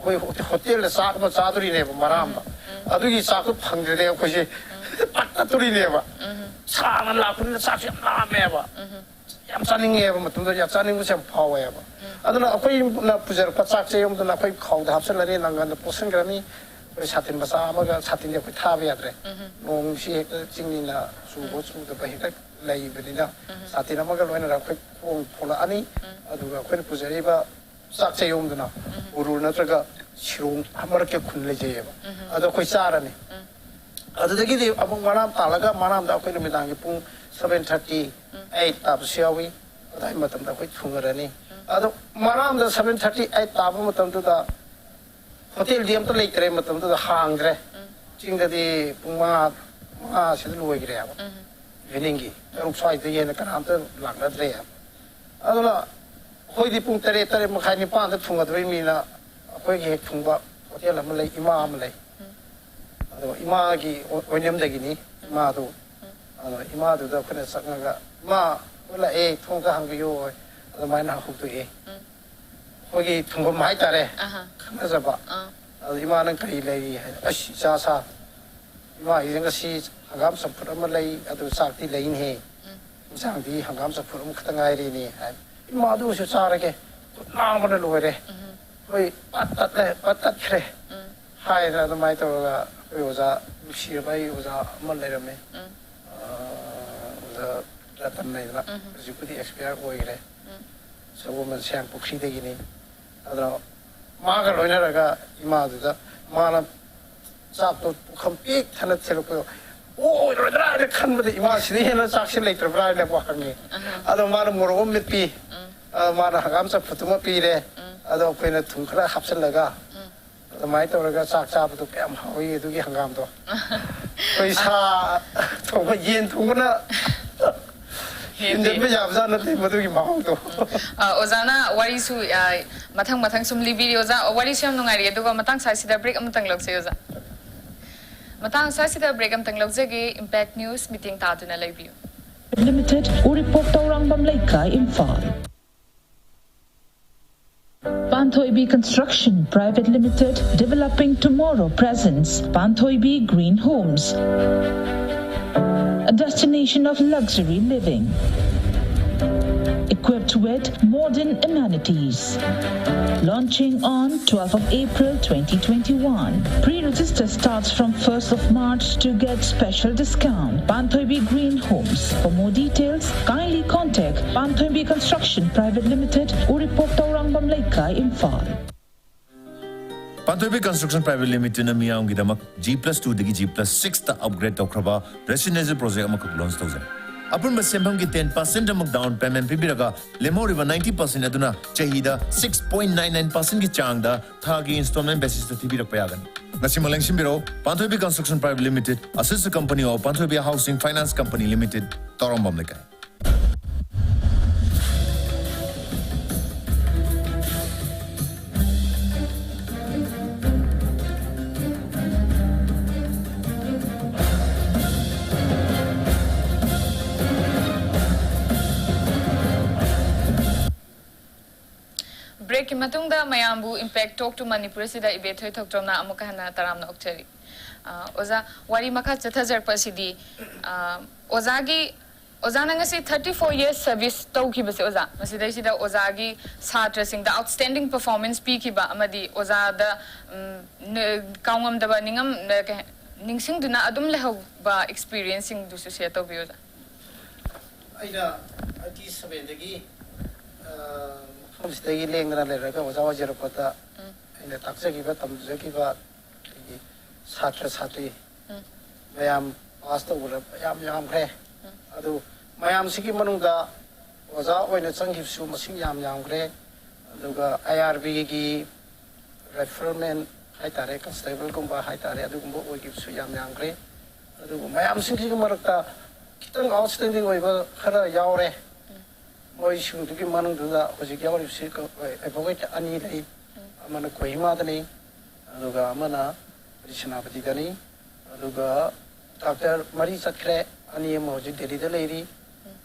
[SPEAKER 2] ꯑꯩꯈꯣꯏ ꯍꯣꯇꯦꯜꯗ ꯆꯥꯛ ꯑꯃ ꯆꯥꯗꯣꯔꯤꯅꯦꯕ ꯃꯔꯥꯝꯗ ꯑꯗꯨꯒꯤ ꯆꯥꯛꯇꯣ ꯐꯪꯗ꯭ꯔꯗꯤ ꯑꯩꯈꯣꯏꯁꯦ ꯇꯠꯇꯣꯔꯤꯅꯦꯕ ꯁꯥꯅ ꯂꯥꯛꯄꯅꯤꯅ ꯆꯥꯛꯁꯦ ꯌꯥꯝ ꯂꯥꯝꯃꯦꯕ ꯌꯥꯝ ꯆꯥꯅꯤꯡꯉꯦꯕ ꯃꯇꯝꯗ ꯌꯥꯝ ꯆꯥꯅꯤꯡꯕꯁꯦ ꯌꯥꯝ ꯐꯥꯎꯋꯦꯕ ꯑꯗꯨꯅ ꯑꯩꯈꯣꯏꯅ ꯄꯨꯖꯔꯛꯄ ꯆꯥꯛꯁꯦ ꯌꯨꯝꯗꯅ ꯑꯩꯈꯣꯏ ꯈꯥꯎꯗ ꯍꯥꯞꯆꯤꯜꯂꯅꯤ ꯅꯪꯒꯟꯗ ꯄꯣꯠꯁꯤꯟꯈ꯭ꯔꯅꯤ ꯑꯩꯈꯣꯏ ꯁꯥꯇꯤꯟ ꯃꯆꯥ ꯑꯃꯒ ꯁꯥꯇꯤꯟꯗꯤ ꯑꯩꯈꯣꯏ ꯊꯥꯕ ꯌꯥꯗ꯭ꯔꯦ ꯅꯣꯡꯁꯤ ꯍꯦꯛꯇ ꯆꯤꯡꯅꯤꯅ ꯆꯨꯗꯕ ꯍꯦꯛꯇ ꯂꯩꯕꯅꯤꯅ ꯁꯥꯇꯤꯟ ꯑꯃꯒ ꯂꯣꯏꯅꯅ ꯑꯩꯈꯣই ꯈꯣꯡ ꯊꯣꯛꯂꯛꯑꯅꯤ ꯑꯗꯨꯒ ꯑꯩꯈꯣꯏꯅ ꯄꯨꯖꯔꯤꯕ ꯆꯥꯛꯁꯦ ꯌꯨꯝꯗꯅ ꯎꯔꯨ ꯅꯠꯇ꯭ꯔꯒ ꯁꯤꯔꯣꯡ ꯃꯔꯛꯀꯤ ꯈꯨꯟ ꯂꯩꯖꯩꯑꯕ ꯑꯗꯣ ꯑꯩꯈꯣꯏ ꯆꯥꯔꯅꯤ ꯑꯗꯨꯗꯒꯤꯗꯤ ꯑꯃꯨꯛ ꯃꯔꯥꯝ ꯇꯥꯜꯂꯒ ꯃꯔꯥꯝꯗ ꯑꯩꯈꯣꯏ ꯅꯨꯃꯤꯗꯥꯡꯒꯤ ꯄꯨꯡ 7:30 8 ꯇꯥꯕꯁꯨ ꯌꯥꯎꯏ ꯑꯗꯨꯒꯤ ꯃꯇꯝꯗ ꯑꯩꯈꯣꯏ ꯊꯨꯡꯉꯔꯅꯤ ꯑꯗꯣ ꯃꯔꯥꯝꯗ 7:30 8 ꯇꯥꯕ ꯃꯇꯝꯗꯨꯗ ꯍꯣꯇꯦꯜꯗꯤ ꯑꯝꯇ ꯂꯩꯇ꯭ꯔꯦ ꯃꯇꯝꯗꯨꯗ ꯍꯥꯡꯗ꯭ꯔꯦ ꯆꯤꯡꯗꯗꯤ ꯄꯨꯡ 5 ꯁꯤꯗ ꯂꯣꯏꯈ꯭ꯔꯦꯕ ꯏꯚꯤꯅꯤꯡꯒꯤ 6 ꯁ꯭ꯋꯥꯏꯗ ꯍꯦꯟꯅ ꯀꯅꯥꯝꯇ ꯂꯥꯛꯅꯗ꯭ꯔꯦꯕ ꯑꯗꯨꯅ ꯑꯩꯈꯣꯏꯗꯤ ꯄꯨꯡ 9 ꯃꯈꯥꯏ 9ꯗ ꯊꯨꯡꯒꯗꯣꯏ ꯃꯤꯅ ꯑꯩꯈꯣꯏꯒꯤ ꯍꯦꯛ ꯊꯨꯡꯕ ꯍꯣꯇꯦꯜ ꯑꯃ ꯂꯩ ꯏꯃꯥ ꯑꯃ ꯂꯩ ꯑꯗꯣ ꯏꯃꯥꯒꯤ ꯑꯣꯏꯅꯝꯗꯒꯤꯅꯤ ꯏꯃꯥꯗꯨ ꯑꯗꯣ ꯏꯃꯥꯗꯨꯗ ꯑꯩꯈꯣꯏꯅ ꯆꯪꯉꯒ ꯏꯃꯥ ꯂꯥꯛꯑꯦ ꯊꯣꯡꯒ ꯍꯥꯡꯕꯤꯌꯨ ꯑꯗꯨꯃꯥꯏꯅ ꯍꯧꯗꯣꯛꯑꯦ ꯑꯩꯈꯣꯏꯒꯤ ꯊꯨꯡꯐꯝ ꯍꯥꯏꯇꯥꯔꯦ ꯈꯪꯅꯖꯕ ꯑꯗꯣ ꯏꯃꯥ ꯅꯪ ꯀꯔꯤ ꯂꯩꯔꯤ ꯍꯥꯏ ꯑꯁ ꯏꯆꯥ ꯁꯥ ꯏꯃꯥꯒꯤꯁꯦ ꯉꯁꯤ ꯍꯪꯒꯥꯝ ꯆꯝꯐꯨꯠ ꯑꯃ ꯂꯩ ꯑꯗꯨ ꯆꯥꯛꯇꯤ ꯂꯩꯅꯦ ꯏꯟꯁꯥꯡꯗꯤ ꯍꯪꯒꯥꯝ ꯆꯝꯐꯨꯠ ꯑꯃꯈꯛꯇ ꯉꯥꯏꯔꯤꯅꯤ ꯍꯥꯏ ꯏꯃꯥ ꯑꯗꯨꯁꯨ ꯆꯥꯔꯒꯦ ꯉꯥꯡꯕꯅ ꯂꯣꯏꯔꯦ ꯑꯩꯈꯣꯏ ꯄꯠ ꯇꯠꯈ꯭ꯔꯦ ꯍꯥꯏꯗꯅ ꯑꯗꯨꯃꯥꯏꯅ ꯇꯧꯔꯒ ꯑꯩꯈꯣꯏ ꯑꯣꯖꯥ ꯅꯨꯡꯁꯤꯔꯕ ꯑꯩ ꯑꯣꯖꯥ ꯑꯃ ꯂꯩꯔꯝꯃꯦ ꯑꯣꯖꯥ ꯔꯇꯟ ꯂꯩꯗꯅ ꯍꯧꯖꯤꯛꯄꯨꯗꯤ ꯑꯦꯛꯁꯄꯤꯌꯥꯔ ꯑꯣꯏꯈ꯭ꯔꯦ ꯁꯒꯣꯜꯕꯟ ꯁꯌꯥꯝ ꯄꯨꯈ꯭ꯔꯤꯗꯒꯤꯅꯤ ꯑꯗꯨꯅ ꯃꯥꯒ ꯂꯣꯏꯅꯔꯒ ꯏꯃꯥꯗꯨꯗ ꯃꯥꯅ ꯆꯥꯛꯇꯣ ꯄꯨꯈꯝ ꯄꯤꯛ ꯊꯟꯅ ꯊꯤꯜꯂꯛꯄꯗꯣ ꯑꯣꯏꯔꯣꯏꯗ꯭ꯔꯥ ꯍꯥꯏꯅ ꯈꯟꯕꯗ ꯏꯃꯥꯁꯤꯗ ꯍꯦꯟꯅ ꯆꯥꯛꯁꯤ ꯂꯩꯇ꯭ꯔꯕ꯭ꯔꯥ ꯍꯥꯏꯅ ꯍꯪꯉꯤ ꯑꯗꯣ ꯃꯥꯅ ꯃꯣꯔꯣꯛ ꯑꯃ ꯃꯦꯠꯄꯤ ꯃꯥꯅ ꯍꯪꯒꯥꯝ ꯆꯝꯐꯨꯠꯇꯨꯃ ꯄꯤꯔꯦ ꯑꯗꯣ ꯑꯩꯈꯣꯏꯅ ꯊꯨꯝ ꯈꯔ ꯍꯥꯞꯆꯤꯜꯂꯒ ꯑꯗꯨꯃꯥꯏꯅ ꯇꯧꯔꯒ ꯆꯥꯛ ꯆꯥꯕꯗꯣ ꯀꯌꯥꯝ ꯍꯥꯎꯏ ꯑꯗꯨꯒꯤ ꯍꯪꯒꯥꯝꯗꯣ ꯑꯩꯈꯣꯏ ꯁꯥ ꯊꯣꯡꯕ ꯌꯦꯟ ꯊꯣꯡꯕꯅ ꯍꯦꯟꯖꯟꯕ ꯌꯥꯕꯖꯥꯠ ꯅꯠꯇꯦ ꯃꯗꯨꯒꯤ ꯃꯍꯥꯎꯗꯣ
[SPEAKER 1] ꯑꯣꯖꯥꯅ ꯋꯥꯔꯤꯁꯨ ꯃꯊꯪ ꯃꯊꯪ ꯁꯨꯝ ꯂꯤꯕꯤꯔꯤ ꯑꯣꯖꯥ ꯋꯥꯔꯤꯁꯨ ꯌꯥꯝ ꯅꯨꯡꯉꯥꯏꯔꯤ ꯑꯗꯨꯒ ꯃꯇꯥꯡ ꯁ꯭ꯋꯥꯏꯁꯤꯗ ꯕ꯭ꯔꯦꯛ ꯑꯃꯇꯪ ꯂꯧꯁꯦ ꯑꯣꯖꯥ ꯃꯇꯥꯡ ꯁ꯭ꯋꯥꯏꯁꯤꯗ ꯕ꯭ꯔꯦꯛ ꯑꯃꯇꯪ ꯂꯧꯖꯒꯦ ꯏꯝꯄꯦꯛ ꯅ꯭ꯌꯨꯁ ꯃꯤꯇꯤꯡ ꯇꯥꯗꯨꯅ ꯂꯩꯕꯤꯌꯨ
[SPEAKER 3] Limited Uripok Taurangam Laikai Imphal. Panthoibi Construction Private Limited developing tomorrow presents Panthoibi Green Homes, a destination of luxury living, equipped with modern amenities. Launching on 12th of April 2021. Pre-register starts from 1st of March to get special discount. Panthoibi Green Homes. For more details, kindly contact Panthoibi Construction Private Limited, Uripok Taurangam Laikai, Imphal.
[SPEAKER 4] Panthoibi Construction Private Limited na miyang gidamak G+2 digi G+6 ta upgrade tawkraba residential project amakak launch tawzay. Apun masembam ki 10% amag down payment pibiraga lemoriba 90% aduna chahida 6.99% ki changda thagi installment basis ta thibirak payagan. Nasimalang simbiro Panthoibi Construction Private Limited, a sister company of Panthoibi Housing Finance Company Limited, Taurangam Laikai.
[SPEAKER 1] Break की मतुंगदा मयामबु impact talk to Manipur सिदा इबेथोय थोक्ट्रोमना अमुका हना तरामना ओक्चरी ओजा वारी मखा चथजरपसिदी ओजागी ओजाना ngasi 34 years service tawkibase oza masidai ozaगी छात्र सिंगदा आउटस्टैंडिंग परफॉर्मेंस पीखिबा अमदी ओजादा काउंगम दबा निंगम निंगसिंगदुना अदुम लेहबा एक्सपीरियंसिंग दुसु शेयर तोबी ओजा
[SPEAKER 2] ꯑꯩꯅ 87 ꯗꯒꯤ ꯃꯐꯝꯁꯤꯗꯒꯤ ꯂꯦꯡꯗꯅ ꯂꯩꯔꯒ ꯑꯣꯖꯥ ꯑꯣꯏꯖꯔꯛꯄꯗ ꯑꯩꯅ ꯇꯥꯛꯆꯈꯤꯕ ꯇꯝꯖꯈꯤꯕ ꯑꯩꯒꯤ ꯁꯥꯇ꯭ꯔ ꯁꯥꯇ꯭ꯔꯤ ꯃꯌꯥꯝ ꯄꯥꯁ ꯇꯧꯕꯗ ꯌꯥꯝ ꯌꯥꯝꯈ꯭ꯔꯦ ꯑꯗꯨ ꯃꯌꯥꯝꯁꯤꯒꯤ ꯃꯅꯨꯡꯗ ꯑꯣꯖꯥ ꯑꯣꯏꯅ ꯆꯪꯈꯤꯕꯁꯨ ꯃꯁꯤꯡ ꯌꯥꯝ ꯌꯥꯝꯈ꯭ꯔꯦ ꯑꯗꯨꯒ IRBꯒꯤ ꯔꯦꯐꯔꯃꯦꯟ ꯍꯥꯏꯇꯥꯔꯦ ꯀꯟꯁꯇꯦꯕꯜꯒꯨꯝꯕ ꯍꯥꯏꯇꯥꯔꯦ ꯑꯗꯨꯒꯨꯝꯕ ꯑꯣꯏꯈꯤꯕꯁꯨ ꯌꯥꯝ ꯌꯥꯝꯈ꯭ꯔꯦ ꯑꯗꯨꯒ ꯃꯌꯥꯝꯁꯤꯡꯁꯤꯒꯤ ꯃꯔꯛꯇ खितंग आउटस्टैंडिंग खरा यावरे मोई सिंगदुगी मनुंगदुदा होजिक यावरिबसि एडवोकेट अनि लै अमना कोहिमादनि अदुगा अमना रिसनापतिदनि अदुगा डॉक्टर मरी चखरे अनि एम होजिक दिल्लीदा लैरि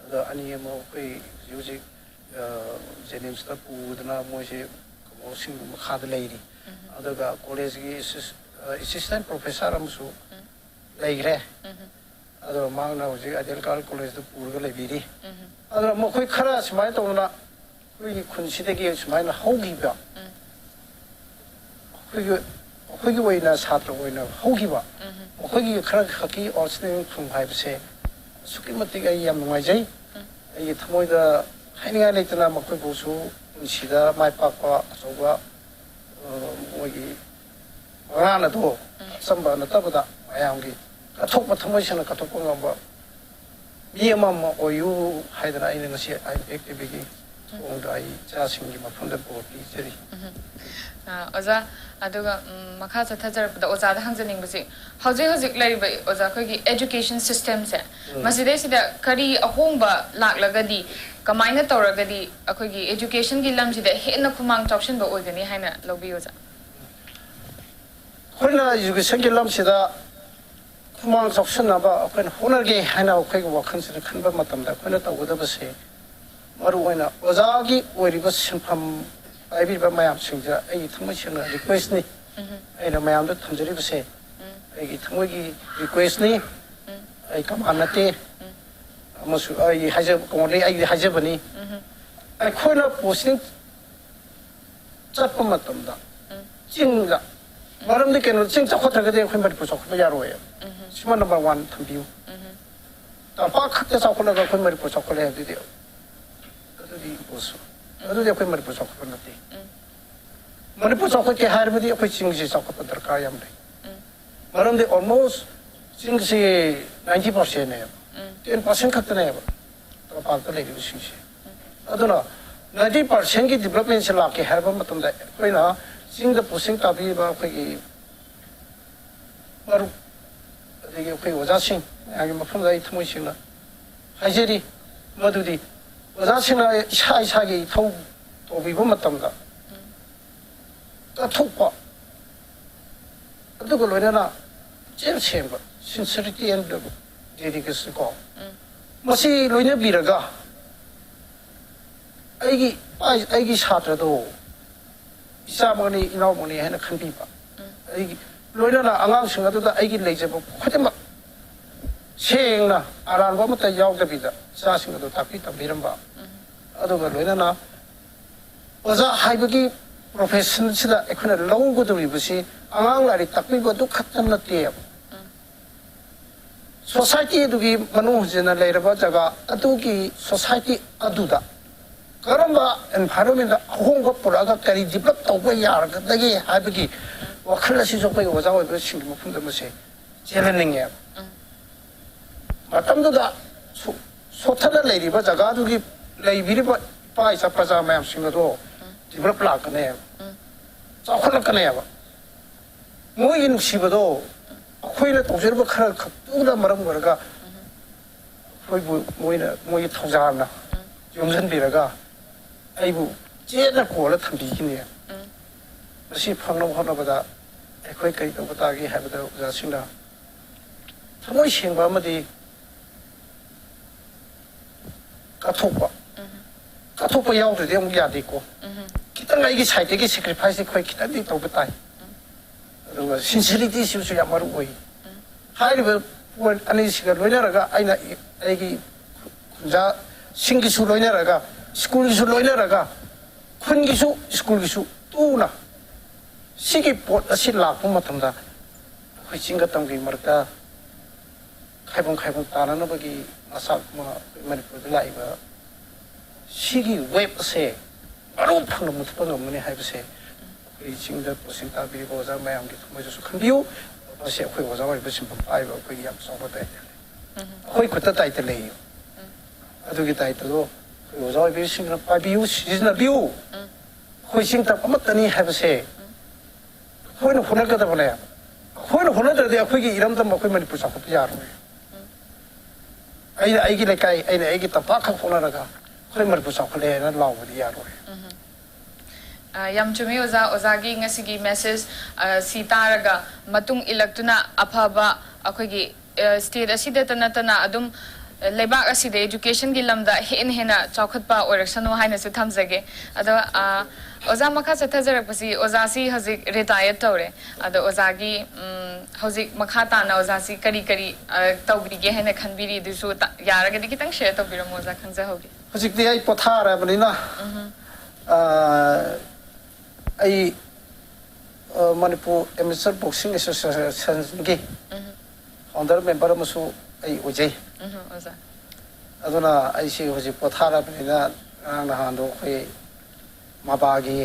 [SPEAKER 2] अदु अनि एम कोइ होजिक जेनिम्सदा पुदना मोइसे कोसिंग मखाद लैरि अदुगा कॉलेजगी असिस्टेंट प्रोफेसर अमसु लैग्रे अदो मांगना होजिक आइडियल कॉलेज द पुरगा लेबिरी अदो मखोय खरा सुमाय तोना कोइ खुनसिदगी सुमाय हौगिबा खोयगी वइना छात्र वइना हौगिबा मखोयगी खरा खकी ऑर्डिनरी खुम हाइबसे सुकि मतिग आइ याम नुंगाइजै आइ थमोयदा हाइनिङा लेतना मखोय बोसु उनसिदा माइ पाकपा अचौबा मोयगी राना दो संबा नतबदा आयामगी अथोप थमोइसना कथोप ngamba मियमा ओयु हाइदना आइना ngasi एक्टिविटी ओंदा आइ चासिंगी मफंदा बोर्डी जरी
[SPEAKER 1] ओजा अदुगा मखा चथजरपदा ओजादा हंजनिंगबसि हौजिक लैब ओजा खोगी एजुकेशन सिस्टम से मसिदे सिदा करी अहोंबा लाक्लगदी कमाइना तौरगदी अखोगी एजुकेशन की लमसिदा हेना खुमांग चौक्सनबा ओइगनी हाइना लौबि ओजा
[SPEAKER 2] खोइना एजुकेशन की लमसिदा खुमांग चौक्सनबा अखोइना होनगे हाइना अखोइगा वखनसिदा खनबा मतमदा अखोइना तौगदबसे मरुओइना ओजागी ओइरिबा सिनफम आइबिबा मयाम सिंजा आई थमोइसना रिक्वेस्ट नि आइना मयामदो थमजरिबसे आइगी थमोइगी रिक्वेस्ट नि आई कमानते अमसु आई हाइजे कोले आई हाइजेबनी आई खोइना पोस्टिंग चटप मतमदा चिंगा मरमदि केनो चिंग चखथरगदे खोइ मरि पोचखबा यारोय सिमा नंबर 1 थम्बिउ तपा खक्ते चखलगा खोइ मरि पोचखले हदिदि अदुदि पोसु अदुदि खोइ मरि पोचखबा नते मरि पोचख के हारबदि खोइ चिंगसि चखप दरकार याम लै मरमदि ऑलमोस्ट चिंगसि 90% ने 10% खक्ते ने तपा त लेगि सिंगसि अदुना 90% की डेवलपमेंट से लाके हारबा मतमदा खोइना ꯆꯤꯡꯗ ꯄꯣꯁꯤꯡ ꯇꯥꯕꯤꯕ ꯑꯩꯈꯣꯏꯒꯤ ꯃꯔꯨꯞ ꯑꯗꯒꯤ ꯑꯩꯈꯣꯏ ꯑꯣꯖꯥꯁꯤꯡ ꯃꯌꯥꯝꯒꯤ ꯃꯐꯝꯗ ꯑꯩ ꯊꯃꯣꯏ ꯁꯦꯡꯅ ꯍꯥꯏꯖꯔꯤ ꯃꯗꯨꯗꯤ ꯑꯣꯖꯥꯁꯤꯡꯅ ꯏꯁꯥ ꯏꯁꯥꯒꯤ ꯏꯊꯧ ꯇꯧꯕꯤꯕ ꯃꯇꯝꯗ ꯀꯠꯊꯣꯛꯄ ꯑꯗꯨꯒ ꯂꯣꯏꯅꯅ ꯆꯦꯜ ꯁꯦꯡꯕ ꯁꯤꯟꯁꯤꯌꯔꯤꯇꯤ ꯑꯦꯟ ꯗꯦꯗꯤꯀꯦꯁꯟ ꯀꯣ ꯃꯁꯤ ꯂꯣꯏꯅꯕꯤꯔꯒ ꯑꯩꯒꯤ ꯁꯥꯇ꯭ꯔꯗꯣ ꯏꯆꯥꯃꯛꯅꯤ ꯏꯅꯥꯎꯃꯛꯅꯤ ꯍꯥꯏꯅ ꯈꯟꯕꯤꯕ ꯑꯩꯒꯤ ꯂꯣꯏꯅꯅ ꯑꯉꯥꯡꯁꯤꯡ ꯑꯗꯨꯗ ꯑꯩꯒꯤ ꯂꯩꯖꯕ ꯈꯨꯗꯤꯡꯃꯛ ꯁꯦꯡꯅ ꯑꯔꯥꯟꯕ ꯑꯃꯠꯇ ꯌꯥꯎꯗꯕꯤꯗ ꯏꯆꯥꯁꯤꯡ ꯑꯗꯨ ꯇꯥꯛꯄꯤ ꯇꯝꯕꯤꯔꯝꯕ ꯑꯗꯨꯒ ꯂꯣꯏꯅꯅ ꯑꯣꯖꯥ ꯍꯥꯏꯕꯒꯤ ꯄ꯭ꯔꯣꯐꯦꯁꯟꯁꯤꯗ ꯑꯩꯈꯣꯏꯅ ꯂꯧꯒꯗꯧꯔꯤꯕꯁꯤ ꯑꯉꯥꯡ ꯂꯥꯏꯔꯤꯛ ꯇꯥꯛꯄꯤꯕ ꯑꯗꯨ ꯈꯛꯇ ꯅꯠꯇꯦꯕ ꯁꯣꯁꯥꯏꯇꯤ ꯑꯗꯨꯒꯤ ꯃꯅꯨꯡ ꯍꯟꯖꯤꯟꯅ ꯂꯩꯔꯕ ꯖꯒꯥ ꯑꯗꯨꯒꯤ ꯁꯣꯁꯥꯏꯇꯤ ꯑꯗꯨꯗ ꯀꯔꯝꯕ ꯑꯦꯟꯚꯥꯏꯔꯣꯟꯃꯦꯟꯗ ꯑꯍꯣꯡꯕ ꯄꯨꯔꯛꯑꯒ ꯀꯔꯤ ꯗꯤꯕꯂꯞ ꯇꯧꯕ ꯌꯥꯔꯒꯗꯒꯦ ꯍꯥꯏꯕꯒꯤ ꯋꯥꯈꯜ ꯑꯁꯤꯁꯨ ꯑꯩꯈꯣꯏ ꯑꯣꯖꯥ ꯑꯣꯏꯕꯁꯤꯡꯒꯤ ꯃꯐꯝꯗ ꯃꯁꯦ ꯆꯦꯜꯍꯟꯅꯤꯡꯉꯦꯕ ꯃꯇꯝꯗꯨꯗ ꯁꯣꯊꯅ ꯂꯩꯔꯤꯕ ꯖꯒꯥꯗꯨꯒꯤ ꯂꯩꯕꯤꯔꯤꯕ ꯏꯄꯥ ꯏꯆꯥ ꯄ꯭ꯔꯖꯥ ꯃꯌꯥꯝꯁꯤꯡ ꯑꯗꯣ ꯗꯤꯕꯂꯞ ꯂꯥꯛꯀꯅꯦꯕ ꯆꯥꯎꯈꯠꯂꯛꯀꯅꯦꯕ ꯃꯣꯏꯒꯤ ꯅꯨꯡꯁꯤꯕꯗꯣ ꯑꯩꯈꯣꯏꯅ ꯇꯧꯖꯔꯤꯕ ꯈꯔ ꯈꯛꯇꯨꯅ ꯃꯔꯝ ꯑꯣꯏꯔꯒ ꯑꯩꯈꯣꯏꯕꯨ ꯃꯣꯏꯒꯤ ꯊꯧꯖꯥꯜꯅ ꯌꯣꯝꯁꯤꯟꯕꯤꯔꯒ ꯑꯩꯕꯨ ꯆꯦꯠꯅ ꯀꯣꯜꯂ ꯊꯝꯕꯤꯈꯤꯅꯦ ꯃꯁꯤ ꯐꯪꯅꯕ ꯍꯣꯠꯅꯕꯗ ꯑꯩꯈꯣꯏ ꯀꯔꯤ ꯇꯧꯕ ꯇꯥꯒꯦ ꯍꯥꯏꯕꯗ ꯑꯣꯖꯥꯁꯤꯡꯅ ꯊꯃꯣꯏ ꯁꯦꯡꯕ ꯑꯃꯗꯤ ꯀꯠꯊꯣꯛꯄ ꯌꯥꯎꯗ꯭ꯔꯗꯤ ꯑꯃꯨꯛ ꯌꯥꯗꯦꯀꯣ खितंग आइगी साइड की सैक्रिफाइस कोई खितंग दी तौब ताई अदुगा सिंसियरिटी सिसु या मरु ओई हाइबे पॉइंट अनि सिगा लोइनरगा आइना आइगी जा सिंगिसु लोइनरगा स्कूलगिसु लोइनरगा खुनगिसु स्कूलगिसु तुना सिगी पोट असि लाखु मतमदा खै चिंगा तंगी मरता खाइबं ताननबगी मसाक मणिपुर लाइबा सिगी वेब से अरुप फंग मुथप ngमने हाइबसे खै चिंगा पोसिंग ताबि बोजा मयाम gi थमजसु खंबिउ असे खै बोजा वाइ बसिम पाइबा खै याम सोबा ताइ खै खुता ताइ त लेयो अदुगी ताइ त लो खै बोजा वाइ बिसिंग पाबिउ सिजना बिउ खै सिंग त अमतनी हाइबसे खैन फुना गदा बने खैन फुना ददे खैगी इरम त मखै मणिपुर साखप यारो आइगी लेकाइ आइगी तपा ख फुना रगा खै मणिपुर साखले न लावबदि यारो
[SPEAKER 1] yam chumi oza gi ngasigi message si taraga matung ilaktuna aphaba akhoi state asida tanatana adum lebak asida education gi lamda hena chaukhatpa oiraksanu haina su thamjage ado oza makha chathajarak pasi oza si hazik retired tore ado oza gi hazik makha tana oza si kari tawbige hena khanbiri dusu yaraga dikitang share tawbiram oza khangja hogi
[SPEAKER 2] hazik di ai pothara banina आई Manipur amateur boxing association की founder member मसु आई ओजे अदुना आई से होजि पथारा बनिना नहांदो खै माबागी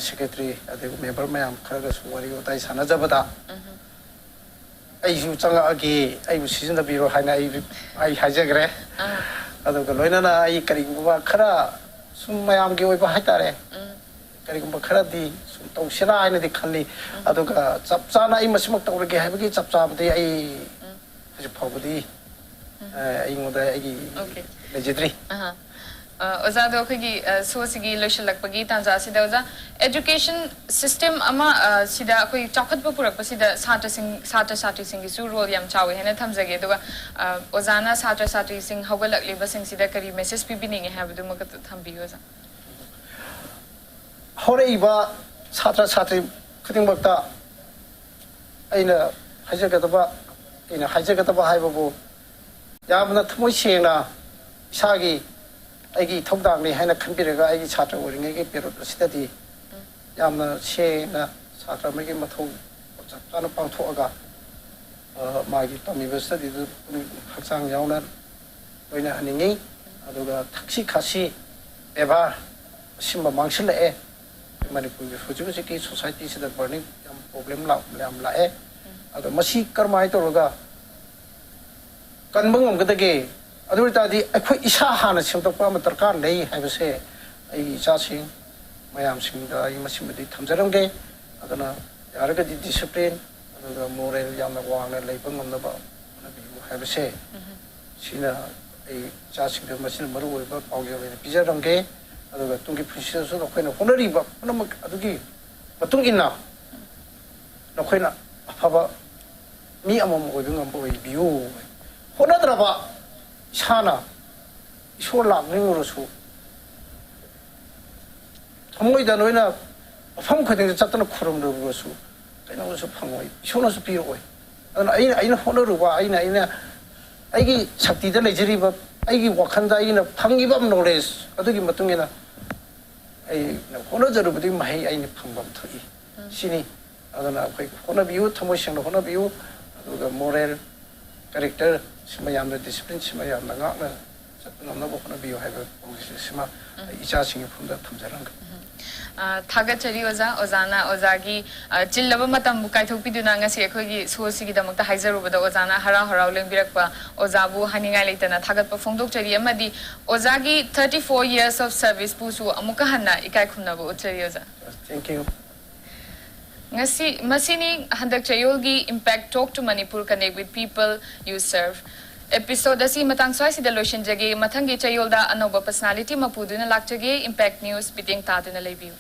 [SPEAKER 2] secretary अदे member मयाम Kharga सुवारी ओताई साना जबदा आई जु चंगागी आई season बिरो हाइना आई हाइजग्रे अदुगा लोइनाना आई करिगुबा खरा सुम मयाम की ओइबा हाइतारे करिगुबा खरादी सुम तौसिना आइनदि खल्ली अदुगा चपचाना आई मसिमक तौरगे हाइबगी चपचाबदि आई हजि फावबदि आई मोदा आई लेजिद्री
[SPEAKER 1] oza do khigi sosigi loishalakpagi tanja sida oza education system ama sida khoi chakhatpa purakpa sida satra satri sing su role yam chawe hena thamjage duga ozana satra satri sing hawgalakliba sing sida kari message pibining habdu makat thambi oza
[SPEAKER 2] होरेइबा छात्र छात्री खुदिंबक्ता अइना हाइजगदबा हाइबबु यामना थमोइ सेंना इसागी आइगी थौदांनि हाइना खनबिरगा आइगी छात्र ओरिङैगे पेरोड सिदादि यामना सेंना छात्र मैगे मथौ जाना पांथोगा मागी तमिबा study हक्सांग यावना लोइना हनिङै अदुगा थाक्सी खासी एबा Simba मांसिलए Manipur की society से burning problem लाए अद मसी करमाय तौरगा कनबंग गदगे अदुतादी अखोय इसा हाना सेमतोपा दरकार नै हाइबसे आई इचासिंग ꯃꯌꯥꯝꯁꯤꯡꯗ ꯑꯩ ꯃꯁꯤꯃꯗꯤ ꯊꯝꯖꯔꯝꯒꯦ ꯑꯗꯨꯅ ꯌꯥꯔꯒꯗꯤ ꯗꯤꯁꯤꯄ꯭ꯂꯤꯟ ꯑꯗꯨꯒ ꯃꯣꯔꯦꯜ ꯌꯥꯝꯅ ꯋꯥꯡꯅ ꯂꯩꯕ ꯉꯝꯅꯕ ꯍꯣꯠꯅꯕꯤꯌꯨ ꯍꯥꯏꯕꯁꯦ ꯁꯤꯅ ꯑꯩ ꯏꯆꯥꯁꯤꯡꯗ ꯃꯁꯤꯅ ꯃꯔꯨꯑꯣꯏꯕ ꯄꯥꯎꯖꯦꯜ ꯑꯣꯏꯅ ꯄꯤꯖꯔꯝꯒꯦ ꯑꯗꯨꯒ ꯇꯨꯡꯒꯤ ꯄꯨꯟꯁꯤꯗꯁꯨ ꯅꯈꯣꯏꯅ ꯍꯣꯠꯅꯔꯤꯕ ꯄꯨꯝꯅꯃꯛ ꯑꯗꯨꯒꯤ ꯃꯇꯨꯡ ꯏꯟꯅ ꯅꯈꯣꯏꯅ ꯑꯐꯕ ꯃꯤ ꯑꯃꯃꯝ ꯑꯣꯏꯕ ꯉꯝꯕ ꯑꯣꯏꯕꯤꯌꯨ ꯍꯣꯠꯅꯗ꯭ꯔꯕ ꯏꯁꯥꯅ ꯏꯁꯣꯔ ꯂꯥꯛꯅꯤꯡꯉꯨꯔꯁꯨ ꯊꯃꯣꯏꯗ ꯅꯣꯏꯅ ꯃꯐꯝ ꯈꯨꯗꯤꯡꯗ ꯆꯠꯇꯨꯅ ꯈꯨꯔꯨꯝꯂꯨꯔꯁꯨ ꯀꯩꯅꯣꯃꯁꯨ ꯐꯪꯉꯣꯏ ꯏꯁꯣꯔꯅꯁꯨ ꯄꯤꯔꯛꯑꯣꯏ ꯑꯗꯨꯅ ꯑꯩꯅ ꯍꯣꯠꯅꯔꯨꯕ ꯑꯩꯒꯤ ꯁꯛꯇꯤꯗ ꯂꯩꯖꯔꯤꯕ ꯑꯩꯒꯤ ꯋꯥꯈꯜꯗ ꯑꯩꯅ ꯐꯪꯉꯤꯕ ꯅꯣꯂꯦꯖ ꯑꯗꯨꯒꯤ ꯃꯇꯨꯡ ꯏꯟꯅ ꯑꯩꯅ ꯍꯣꯠꯅꯖꯔꯨꯕꯗꯒꯤ ꯃꯍꯩ ꯑꯩꯅ ꯐꯪꯐꯝ ꯊꯣꯛꯏ ꯁꯤꯅꯤ ꯑꯗꯨꯅ ꯑꯩꯈꯣꯏ ꯍꯣꯠꯅꯕꯤꯌꯨ ꯊꯃꯣꯏ ꯁꯦꯡꯅ ꯍꯣꯠꯅꯕꯤꯌꯨ ꯑꯗꯨꯒ ꯃꯣꯔꯦꯜ ꯀꯦꯔꯦꯛꯇꯔ ꯁꯤꯃ ꯌꯥꯝꯅ ꯗꯤꯁꯤꯄ꯭ꯂꯤꯟ ꯁꯤꯃ ꯌꯥꯝꯅ ꯉꯥꯛꯅ ꯆꯠꯄ ꯉꯝꯅꯕ ꯍꯣꯠꯅꯕꯤꯌꯨ ꯍꯥꯏꯕ ꯄꯥꯎꯖꯦꯜꯁꯤꯃ ꯏꯆꯥꯁꯤꯡꯒꯤ ꯐꯝꯗ ꯊꯝꯖꯔꯝꯒꯦ
[SPEAKER 1] ꯊꯥꯒꯠꯆꯔꯤ ꯑꯣꯖꯥ ꯑꯣꯖꯥꯅ ꯑꯣꯖꯥꯒꯤ ꯆꯤꯜꯂꯕ ꯃꯇꯝꯕꯨ ꯀꯥꯏꯊꯣꯛꯄꯤꯗꯨꯅ ꯉꯁꯤ ꯑꯩꯈꯣꯏꯒꯤ ꯁꯣꯁꯤꯒꯤꯗꯃꯛꯇ ꯍꯥꯏꯖꯔꯨꯕꯗ ꯑꯣꯖꯥꯅ ꯍꯔꯥꯎ ꯍꯔꯥꯎ ꯂꯦꯡꯕꯤꯔꯛꯄ ꯑꯣꯖꯥꯕꯨ ꯍꯥꯏꯅꯤꯡꯉꯥꯏ ꯂꯩꯇꯅ ꯊꯥꯒꯠꯄ ꯐꯣꯡꯗꯣꯛꯆꯔꯤ ꯑꯃꯗꯤ ꯑꯣꯖꯥꯒꯤ 34 years of service ꯄꯨꯁꯨ ꯑꯃꯨꯛꯀ ꯍꯟꯅ ꯏꯀꯥꯏ ꯈꯨꯝꯅꯕ ꯎꯠꯆꯔꯤ ꯑꯣꯖꯥ
[SPEAKER 2] thank you
[SPEAKER 1] ngasi masini handak chayolgi impact talk to manipur connect with people you serve episode asi matang swai sida lotion jage mathangi chayolda anoba personality mapuduna lakchage impact news biting ta duna lebiu